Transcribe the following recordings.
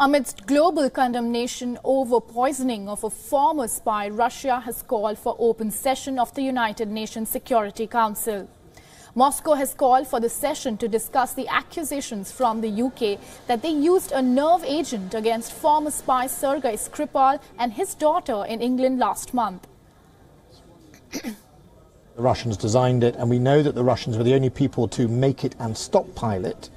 Amidst global condemnation over poisoning of a former spy, Russia has called for open session of the United Nations Security Council. Moscow has called for the session to discuss the accusations from the UK that they used a nerve agent against former spy Sergei Skripal and his daughter in England last month. The Russians designed it, and we know that the Russians were the only people to make it and stockpile it.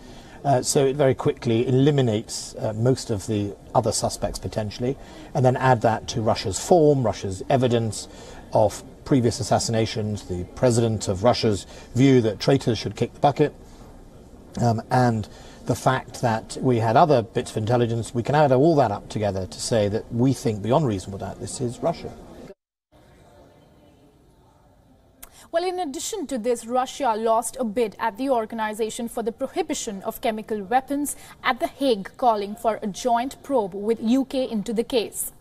So it very quickly eliminates most of the other suspects potentially, and then add that to Russia's form, Russia's evidence of previous assassinations, the president of Russia's view that traitors should kick the bucket, and the fact that we had other bits of intelligence. We can add all that up together to say that we think beyond reasonable doubt this is Russia. Well, in addition to this, Russia lost a bid at the Organization for the Prohibition of Chemical Weapons at The Hague, calling for a joint probe with UK into the case.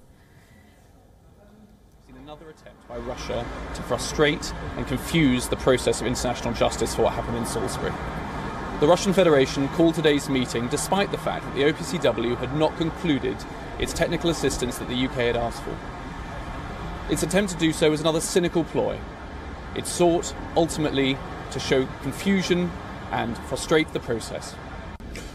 Another attempt by Russia to frustrate and confuse the process of international justice for what happened in Salisbury. The Russian Federation called today's meeting despite the fact that the OPCW had not concluded its technical assistance that the UK had asked for. Its attempt to do so was another cynical ploy. It sought, ultimately, to show confusion and frustrate the process.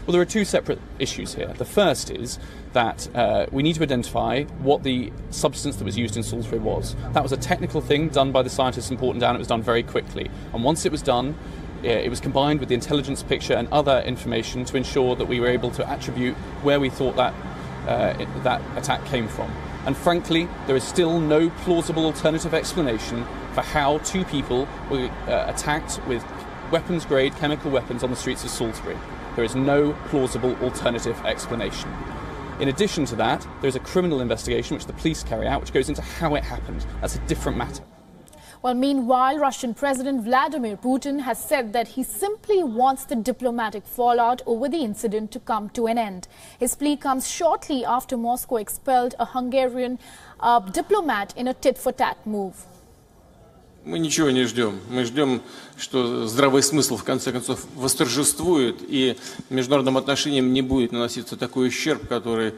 Well, there are two separate issues here. The first is that we need to identify what the substance that was used in Salisbury was. That was a technical thing done by the scientists in Porton Down. It was done very quickly. And once it was done, it was combined with the intelligence picture and other information to ensure that we were able to attribute where we thought that attack came from. And frankly, there is still no plausible alternative explanation for how two people were attacked with weapons-grade chemical weapons on the streets of Salisbury. There is no plausible alternative explanation. In addition to that, there is a criminal investigation which the police carry out, which goes into how it happened. That's a different matter. Well, meanwhile, Russian President Vladimir Putin has said that he simply wants the diplomatic fallout over the incident to come to an end. His plea comes shortly after Moscow expelled a Hungarian diplomat in a tit-for-tat move. Мы ничего не ждем. Мы ждем, что здравый смысл в конце концов восторжествует, и международным отношениям не будет наноситься такой ущерб, который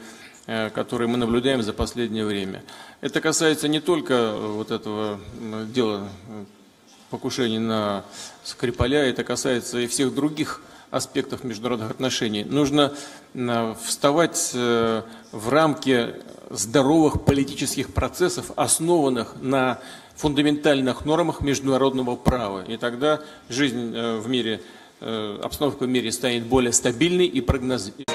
мы наблюдаем за последнее время. Это касается не только вот этого дела покушений на Скрипаля, это касается и всех других аспектов международных отношений. Нужно вставать в рамки здоровых политических процессов, основанных на фундаментальных нормах международного права. И тогда жизнь в мире, обстановка в мире станет более стабильной и прогнозируемой.